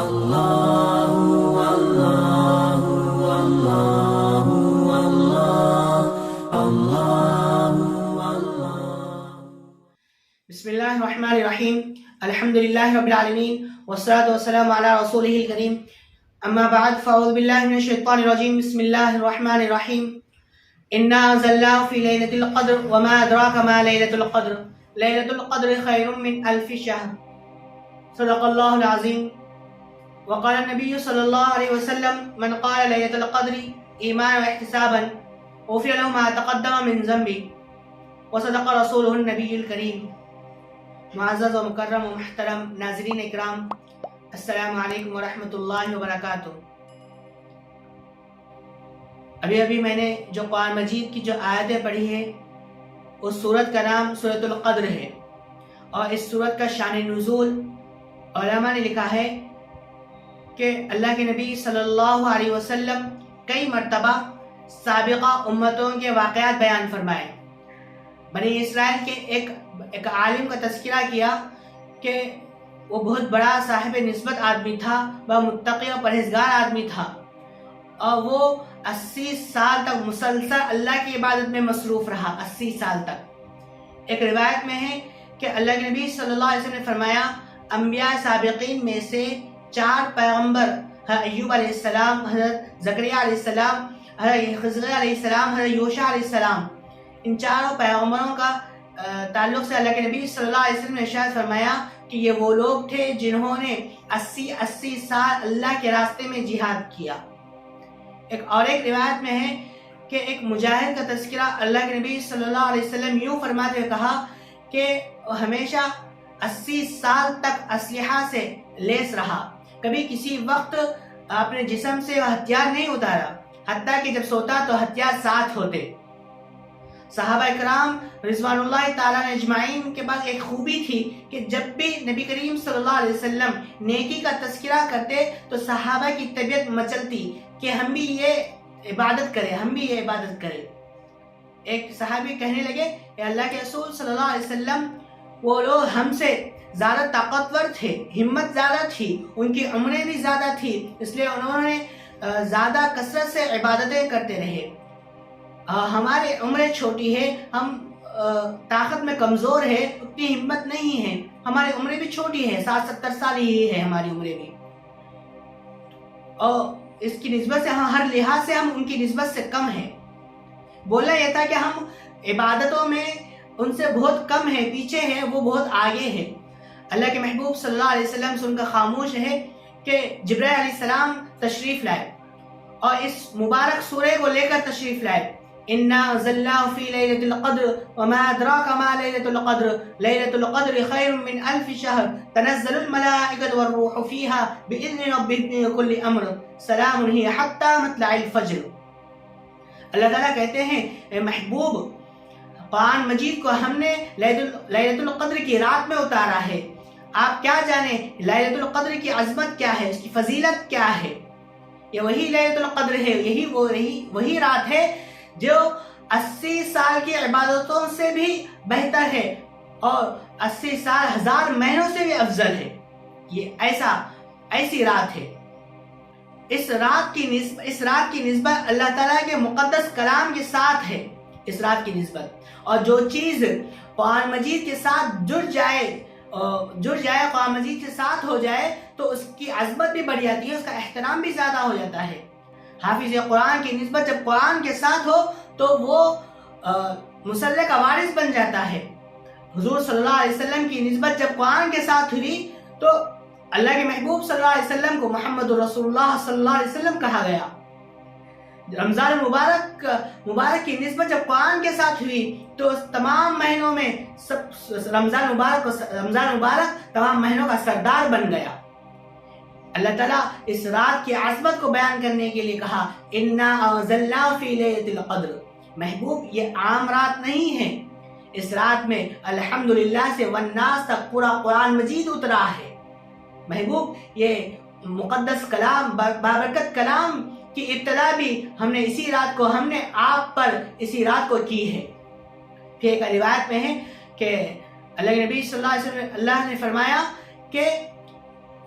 اللہ اللہ اللہ اللہ اللہ۔ بسم اللہ الرحمن الرحیم، الحمدللہ رب العالمین، والصلاة والسلام علی رسولہ الکریم، اما بعد فاعوذ باللہ من الشیطان الرجیم، بسم اللہ الرحمن الرحیم۔ انا انزلناہ فی لیلۃ القدر وما ادراک ما لیلۃ القدر، لیلۃ القدر خیر من الف شہر، صدق اللہ العظیم۔ وقال النبی صلی اللہ علیہ وسلم من قال لیلۃ القدر ایمانا واحتسابا غفر له ما تقدم من ذنبه، وصدق رسولہ النبی الکریم۔ معزز و مکرم و محترم ناظرین اکرام، السلام علیکم ورحمۃ اللہ وبرکاتہ۔ ابھی میں نے جو قرآن مجید کی جو آیتیں پڑھی ہیں اس سورت کا نام سورۃ القدر ہے، اور اس سورت کا شان نزول علماء نے لکھا ہے کہ اللہ کے نبی صلی اللہ علیہ وسلم کئی مرتبہ سابقہ امتوں کے واقعات بیان فرمائے۔ بنی اسرائیل کے ایک عالم کا تذکرہ کیا کہ وہ بہت بڑا صاحب نسبت آدمی تھا، وہ متقی اور پرہیزگار آدمی تھا، اور وہ 80 سال تک مسلسل اللہ کی عبادت میں مصروف رہا۔ 80 سال تک۔ ایک روایت میں ہے کہ اللہ کے نبی صلی اللہ علیہ وسلم نے فرمایا انبیاء سابقین میں سے 4 پیغمبر، حضرت ایوب علیہ السلام، حضرت زکریا علیہ السلام، حضرت خضر علیہ السلام، حضرت یوشع علیہ السلام، ان 4 پیغمبروں کا تعلق سے اللہ کے نبی صلی اللہ علیہ وسلم نے ارشاد فرمایا کہ یہ وہ لوگ تھے جنہوں نے 80 سال اللہ کے راستے میں جہاد کیا۔ ایک روایت میں ہے کہ ایک مجاہد کا تذکرہ اللہ کے نبی صلی اللہ علیہ وسلم یوں فرماتے ہوئے کہا کہ وہ ہمیشہ 80 سال تک اسلحہ سے لیس رہا، کبھی کسی وقت اپنے جسم سے وہ ہتھیار نہیں اتارا، حتیٰ کہ جب سوتا تو ہتھیار ساتھ ہوتے۔ صحابہ اکرام رضوان اللہ تعالیٰ اجمعین کے پاس ایک خوبی تھی کہ جب بھی نبی کریم صلی اللہ علیہ وسلم نیکی کا تذکرہ کرتے تو صحابہ کی طبیعت مچلتی کہ ہم بھی یہ عبادت کریں۔ ایک صحابی کہنے لگے کہ اللہ کے رسول صلی اللہ علیہ وسلم وہ لوگ ہم سے زیادہ طاقتور تھے، ہمت زیادہ تھی، ان کی عمریں بھی زیادہ تھی، اس لیے انہوں نے زیادہ کثرت سے عبادتیں کرتے رہے۔ ہماری عمریں چھوٹی ہے، ہم طاقت میں کمزور ہے، اتنی ہمت نہیں ہے، ہماری عمریں بھی چھوٹی ہے، 60-70 سال ہی ہے ہماری عمریں بھی، اور اس کی نسبت سے ہر لحاظ سے ہم ان کی نسبت سے کم ہیں۔ بولنا یہ تھا کہ ہم عبادتوں میں ان سے بہت کم ہے، پیچھے ہے، وہ بہت آگے ہے۔ اللہ کے محبوب صلی اللہ علیہ وسلم سن کر خاموش ہے کہ جبرائیل علیہ السلام تشریف لائے اور اس مبارک سورہ کو لے کر تشریف لائے۔ انا انزلناہ فی لیلۃ القدر وما ادراک ما لیلۃ القدر، لیلۃ القدر خیر من الف شہر، تنزل الملائکۃ والروح فیہا باذن ربہم من کل امر، سلام ہی حتی مطلع الفجر۔ اللہ تعالیٰ کہتے ہیں اے محبوب، قرآن مجید کو ہم نے لیلۃ القدر کی رات میں اتارا ہے۔ آپ کیا جانیں لیلۃ القدر کی عظمت کیا ہے، اس کی فضیلت کیا ہے؟ یہ وہی لیلۃ القدر ہے، یہی وہی رات ہے جو 80 سال کی عبادتوں سے بھی بہتر ہے، اور 80 سال 1000 مہینوں سے بھی افضل ہے۔ یہ ایسی رات ہے۔ اس رات کی نسبت اللہ تعالیٰ کے مقدس کلام کے ساتھ ہے، اس رات کی نسبت، اور جو چیز قرآن مجید کے ساتھ جڑ جائے، قرآن مجید کے ساتھ ہو جائے تو اس کی عظمت بھی بڑھ جاتی ہے، اس کا احترام بھی زیادہ ہو جاتا ہے۔ حافظ قرآن کی نسبت جب قرآن کے ساتھ ہو تو وہ مصلی کا وارث بن جاتا ہے۔ حضور صلی اللہ علیہ وسلم کی نسبت جب قرآن کے ساتھ ہوئی تو اللہ کے محبوب صلی اللہ علیہ وسلم کو محمد رسول اللہ صلی اللہ علیہ وسلم کہا گیا۔ رمضان مبارک کی نسبت جب قرآن کے ساتھ ہوئی تو تمام مہینوں میں رمضان مبارک تمام مہینوں کا سردار بن گیا۔ اللہ تعالیٰ اس رات کی عظمت کو بیان کرنے کے لیے کہا انا انزلناہ فی لیلۃ القدر۔ محبوب یہ عام رات نہیں ہے، اس رات میں الحمدللہ سے والناس تک پورا قرآن مجید اترا ہے۔ محبوب یہ مقدس کلام، بابرکت کلام کی ابتدا بھی ہم نے آپ پر اسی رات کو کی ہے۔ پھر ایک روایت میں ہے کہ اللہ کے نبی صلی اللہ علیہ وسلم اللہ نے فرمایا کہ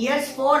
years 4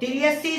83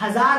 1000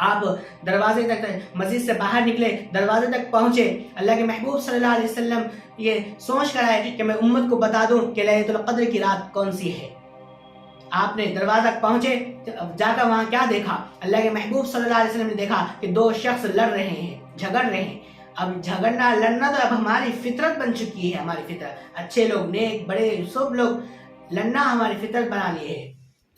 آپ دروازے تک مسجد سے باہر نکلے، دروازے تک پہنچے، اللہ کے محبوب صلی اللہ علیہ وسلم یہ سوچ کر آئے کہ میں امت کو بتا دوں کہ لیلۃ القدر کی رات کون سی ہے۔ آپ نے دروازہ تک پہنچے، جا کر وہاں کیا دیکھا؟ اللہ کے محبوب صلی اللہ علیہ وسلم نے دیکھا کہ 2 شخص لڑ رہے ہیں، جھگڑ رہے ہیں۔ اب جھگڑنا لڑنا تو اب ہماری فطرت بن چکی ہے، ہماری فطرت، اچھے لوگ، نیک، بڑے، سب لوگ لڑنا ہماری فطرت بنا لی ہے،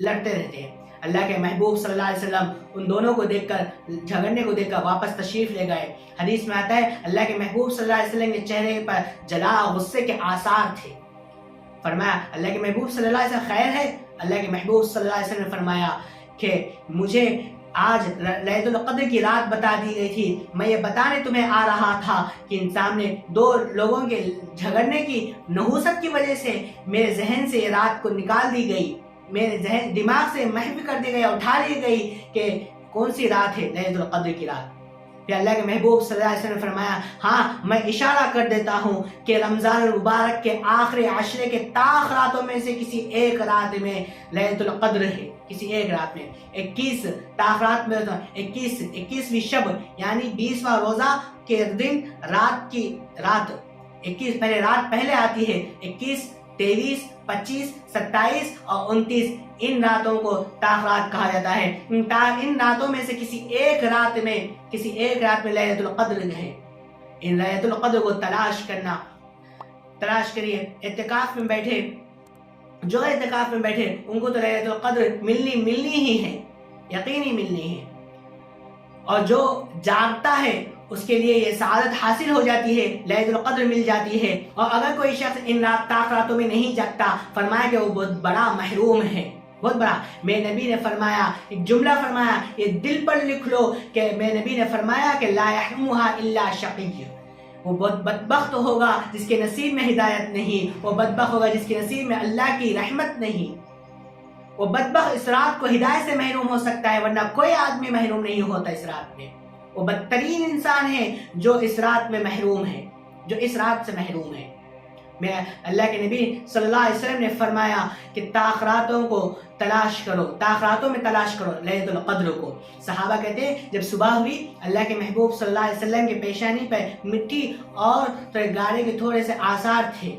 لڑتے رہتے ہیں۔ اللہ کے محبوب صلی اللہ علیہ وسلم ان دونوں کو دیکھ کر، جھگڑنے کو دیکھ کر واپس تشریف لے گئے۔ حدیث میں آتا ہے اللہ کے محبوب صلی اللہ علیہ وسلم کے چہرے پر جلا غصے کے آثار تھے۔ فرمایا اللہ کے محبوب صلی اللہ علیہ وسلم خیر ہے؟ اللہ کے محبوب صلی اللہ علیہ وسلم نے فرمایا کہ مجھے آج لیلۃ القدر کی رات بتا دی گئی تھی، میں یہ بتانے تمہیں آ رہا تھا کہ ان سامنے 2 لوگوں کے جھگڑنے کی نحوست کی وجہ سے میرے ذہن سے یہ رات کو نکال دی گئی، میرے ذہن دماغ سے محو کر دی گئی، اٹھا لی گئی کہ کون سی رات ہے لیلۃ القدر کی رات۔ پھر اللہ کے محبوب صلی اللہ علیہ وسلم نے فرمایا ہاں میں اشارہ کر دیتا ہوں کہ رمضان المبارک کے آخری عشرے کے طاق راتوں میں سے کسی ایک رات میں لیلۃ القدر ہے، کسی ایک رات میں 21 طاق رات میں 21ویں شب یعنی 20واں روزہ کے دن رات 21 پہلے رات پہلے آتی ہے، 21 23 25 27 اور 29 ان راتوں کو طاق رات کہا جاتا ہے۔ ان راتوں میں سے کسی ایک رات میں لیلۃ القدر ہے۔ ان لیلۃ القدر کو تلاش کریے۔ اعتکاف میں بیٹھے، جو اعتکاف میں بیٹھے ان کو تو لیلۃ القدر ملنی ہی ہے، یقینی ملنی ہے، اور جو جاگتا ہے اس کے لیے یہ سعادت حاصل ہو جاتی ہے، لیلۃ القدر مل جاتی ہے۔ اور اگر کوئی شخص ان طاق راتوں میں نہیں جاگتا، فرمایا کہ وہ بہت بڑا محروم ہے، بہت بڑا۔ میرے نبی نے فرمایا، ایک جملہ فرمایا، یہ دل پر لکھ لو کہ میرے نبی نے فرمایا کہ لا يحرمها الا شقی، وہ بہت بدبخت ہوگا جس کے نصیب میں ہدایت نہیں، وہ بدبخت ہوگا جس کے نصیب میں اللہ کی رحمت نہیں۔ وہ بدبخت اس رات کو ہدایت سے محروم ہو سکتا ہے، ورنہ کوئی آدمی محروم نہیں ہوتا اس رات میں۔ وہ بدترین انسان ہے جو اس رات میں محروم ہے، جو اس رات سے محروم ہے۔ میں اللہ کے نبی صلی اللہ علیہ وسلم نے فرمایا کہ طاق راتوں کو تلاش کرو، طاق راتوں میں تلاش کرو لیلۃ القدر کو۔ صحابہ کہتے ہیں جب صبح ہوئی اللہ کے محبوب صلی اللہ علیہ وسلم کے پیشانی پہ مٹی اور گارے کے تھوڑے سے آثار تھے،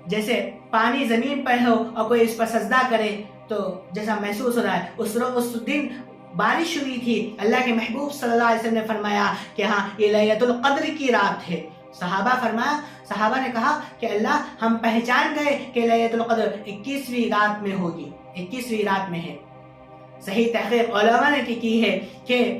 جیسے پانی زمین پر ہو اور کوئی اس پر سجدہ کرے تو جیسا محسوس ہو رہا ہے۔ اس دن بارش ہوئی تھی۔ اللہ کے محبوب صلی اللہ علیہ وسلم نے فرمایا کہ ہاں یہ لیلۃ القدر کی رات ہے۔ صحابہ نے کہا کہ اللہ ہم پہچان گئے کہ لیلۃ القدر 21ویں رات میں ہوگی، 21ویں رات میں ہے۔ صحیح تحقیق علماء نے کی ہے کہ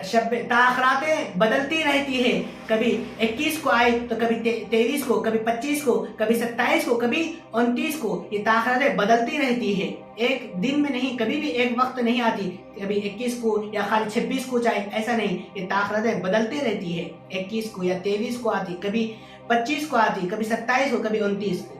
شب طاق راتیں بدلتی رہتی ہے، کبھی 21 کو آئی تو کبھی 23 کو، کبھی 25 کو، کبھی 27 کو، کبھی 29 کو۔ یہ طاق راتیں بدلتی رہتی ہے، ایک دن میں نہیں، کبھی بھی ایک وقت نہیں آتی کبھی 21 کو یا خالی 26 کو جائے، ایسا نہیں۔ یہ طاق راتیں بدلتی رہتی ہے، 21 کو یا 23 کو آتی، کبھی 25 کو آتی، کبھی 27 کو، کبھی 29 کو۔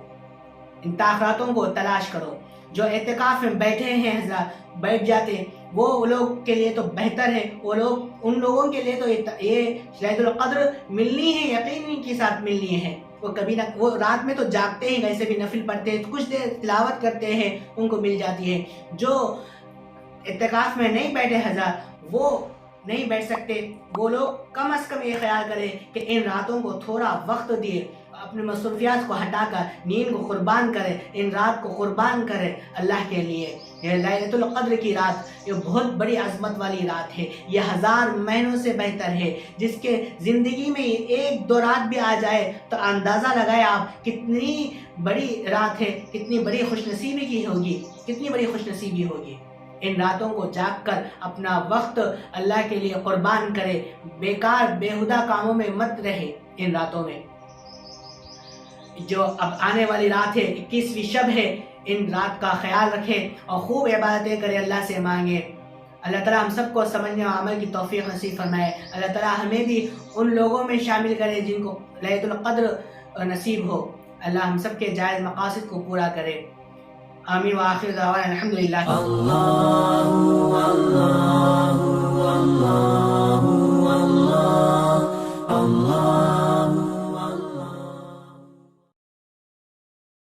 ان طاق راتوں کو تلاش کرو۔ جو اعتکاف میں بیٹھے ہیں حضرات، بیٹھ جاتے، وہ لوگ کے لیے تو بہتر ہے، ان لوگوں کے لیے تو یہ لیلۃ القدر ملنی ہے، یقینی کے ساتھ ملنی ہے۔ وہ کبھی نہ، وہ رات میں تو جاگتے ہیں، ویسے بھی نفل پڑھتے ہیں، کچھ دیر تلاوت کرتے ہیں، ان کو مل جاتی ہے۔ جو اعتکاف میں نہیں بیٹھے حضرات، وہ نہیں بیٹھ سکتے، وہ لوگ کم از کم یہ خیال کریں کہ ان راتوں کو تھوڑا وقت دیے، اپنے مصروفیات کو ہٹا کر نیند کو قربان کرے، ان رات کو قربان کرے اللہ کے لیے۔ یہ لیلۃ القدر کی رات یہ بہت بڑی عظمت والی رات ہے، یہ 1000 مہینوں سے بہتر ہے۔ جس کے زندگی میں یہ 1-2 رات بھی آ جائے تو اندازہ لگائے آپ کتنی بڑی رات ہے، کتنی بڑی خوش نصیبی کی ہوگی، کتنی بڑی خوش نصیبی ہوگی۔ ان راتوں کو جاگ کر اپنا وقت اللہ کے لیے قربان کرے، بیکار بیہودہ کاموں میں مت رہے۔ ان راتوں میں جو اب آنے والی رات ہے، 21ویں شب ہے، ان رات کا خیال رکھے اور خوب عبادتیں کرے، اللہ سے مانگے۔ اللہ تعالیٰ ہم سب کو سمجھنے اور عمل کی توفیق نصیب فرمائے۔ اللہ تعالیٰ ہمیں بھی ان لوگوں میں شامل کرے جن کو لیلۃ القدر نصیب ہو۔ اللہ ہم سب کے جائز مقاصد کو پورا کرے۔ آمین وآخر دعوانا الحمدللہ۔ اللہ اللہ اللہ